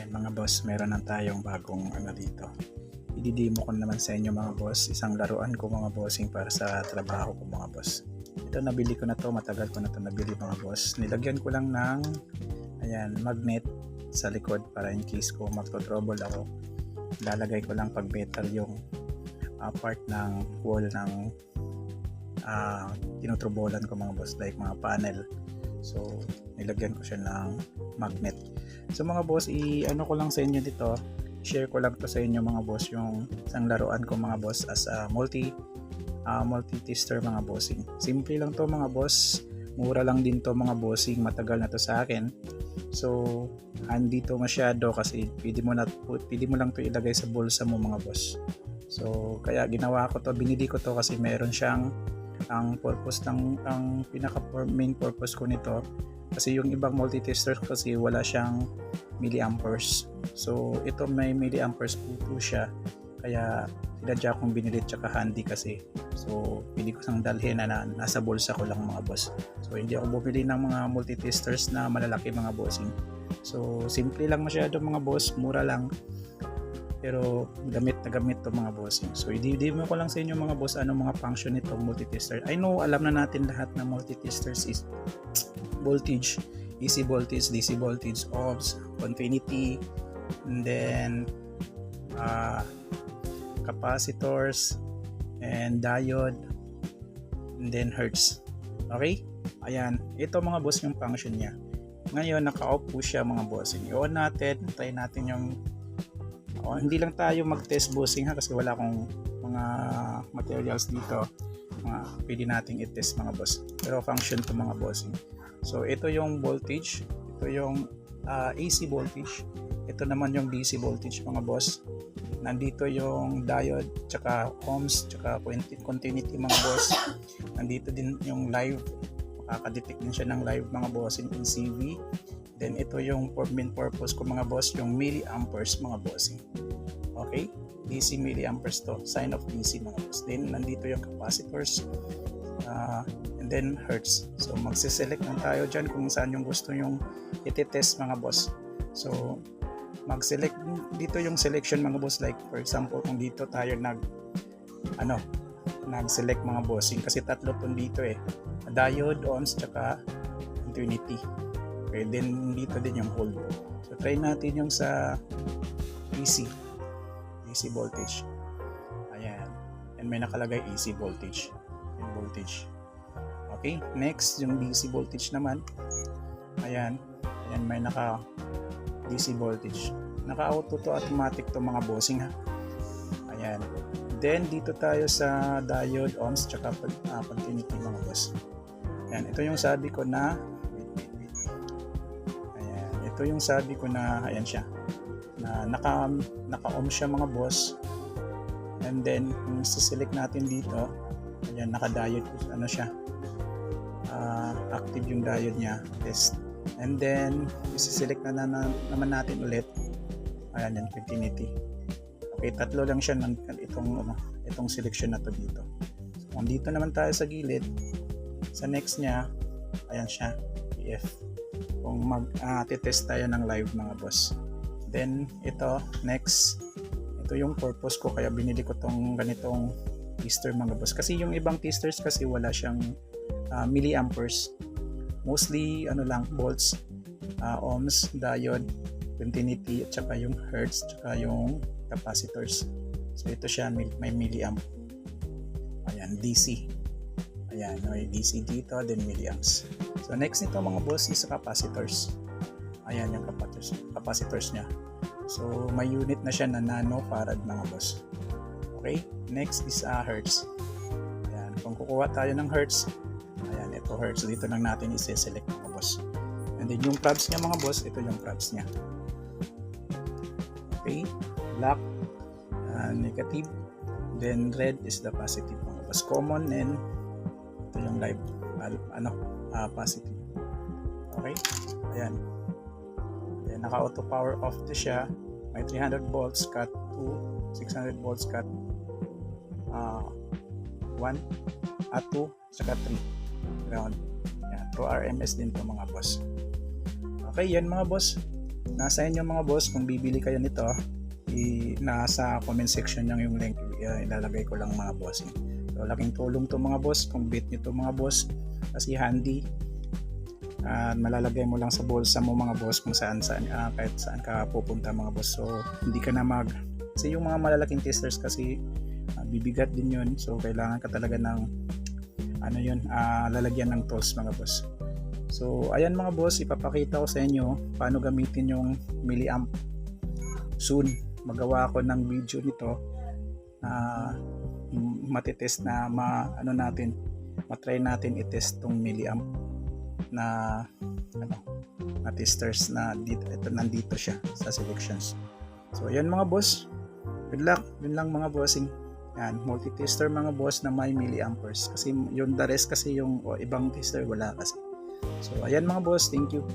Ayan mga boss, meron na tayong bagong dito. Ididemo ko naman sa inyo mga boss, isang laruan ko mga bossing para sa trabaho ko mga boss. Ito nabili ko na to, matagal ko na to nabili mga boss. Nilagyan ko lang ng magnet sa likod para in case ko magto-trouble ako. Lalagay ko lang pag metal yung part ng wall ng tinutrobolan ko mga boss, like mga panel. So nilagyan ko siya ng magnet. So mga boss, ano ko lang sa inyo dito, share ko lang to sa inyo mga boss, yung isang laruan ko mga boss as a multi-tester mga bossing. Simple lang to mga boss, mura lang din to mga bossing, matagal na to sa akin. So hindi to masyado kasi pwede mo lang to ilagay sa bulsa mo mga boss. So kaya ginawa ko to, binili ko to kasi meron siyang ang purpose ng main purpose ko nito. Kasi yung ibang multi-tester kasi wala siyang milliamperes. So ito may milliamperes po siya. Kaya sinadya kong binili, tsaka handy kasi. So pwede ko sang dalhin na nasa bulsa ko lang mga boss. So hindi ako bumili ng mga multi-testers na malalaki mga bossing. So simple lang masyado mga boss, mura lang. Pero gamit na gamit to mga bossing. So i-demo ko lang sa inyo mga boss ano mga function nitong multi-tester. I know alam na natin lahat ng multi-testers is voltage, AC voltage, DC voltage, ohms, continuity, and then capacitors and diode, and then hertz. Okay? Ayan, ito mga boss yung function niya. Ngayon naka-off po siya mga bossing. I-on natin, try natin yung hindi lang tayo mag-test bossing ha, kasi wala akong mga materials dito pwede nating i-test mga boss, pero function to mga bossing. So ito yung voltage, ito yung AC voltage, ito naman yung DC voltage mga boss. Nandito yung diode, tsaka ohms, tsaka continuity mga boss. Nandito din yung live, makaka-detect din siya ng live mga bossing in CV. Then ito yung main purpose ko mga boss, yung milliamperes mga bossing. Okay? DC milliamperes to, sign of DC mga boss. Then nandito yung capacitors, and then hertz. So magsiselect lang tayo dyan kung saan yung gusto yung iti-test mga boss. So mag-select dito yung selection mga boss, like for example kung dito tayo nag-select mga bossing, kasi tatlo tong dito diode, ohms, tsaka continuity. Okay, then dito din yung hold. So try natin yung sa AC voltage. Ayan, and may nakalagay AC voltage and voltage. Okay, next yung DC voltage naman. Ayan may naka DC voltage, naka auto to, automatic to mga bossing ha. Ayan, then dito tayo sa diode, ohms, tsaka continuity mga boss. Ayan, ito yung sabi ko na ayan siya, na naka-ohm siya mga boss. And then kung siselect natin dito, ayan, naka-diode siya, active yung diode niya, test. And then isiselect naman natin ulit, ayan yung continuity. Okay, tatlo lang siya ng itong selection na to dito. So kung dito naman tayo sa gilid, sa next niya, ayan siya, PF. Kung mag-test tayo ng live mga boss. Then ito next, ito yung purpose ko, kaya binili ko tong ganitong tester mga boss. Kasi yung ibang testers kasi wala siyang milliamperes, mostly volts, ohms, diode, continuity, at saka yung hertz, tsaka yung capacitors. So ito siya may milliamp. Ayan, DC. Ayan, may DC dito, then milliamps. So next nito mga boss is capacitors. Ayan yung capacitors niya. So may unit na siya na nanofarad mga boss. Okay, next is hertz. Ayan, kung kukuha tayo ng hertz, ayan, ito hertz, dito lang natin i-select mga boss. And then yung probes niya mga boss, ito yung probes niya. Okay, black, negative, then red is the positive mga boss, common, and ito yung live, positive. Okay, ayan. Then naka-auto power off to siya. May 300 volts cut to 600 volts cut 1 at 2 saka 3 ground. Yan, to RMS din to mga boss. Okay, yan mga boss. nasa inyo mga boss kung bibili kayo nito. Nasa comment section lang yung link, ilalagay ko lang mga boss. So laking tulong to mga boss kung bit nyo to mga boss, kasi handy. Malalagay mo lang sa bulsa mo mga boss kung saan kahit saan ka pupunta mga boss. So hindi ka na kasi yung mga malalaking testers kasi bibigat din yun, so kailangan ka talaga ng lalagyan ng tools mga boss. So ayan mga boss, ipapakita ko sa inyo paano gamitin yung milliamp. Soon magawa ako ng video nito, matitest na matry natin i-test tong milliamp na testers na dito. Ito nandito siya sa selections. So ayan mga boss, good luck. Yun lang mga bossing. Yan, multi-tester mga boss na may milliamperes, kasi yung the rest kasi yung ibang tester wala kasi. So ayan mga boss, thank you.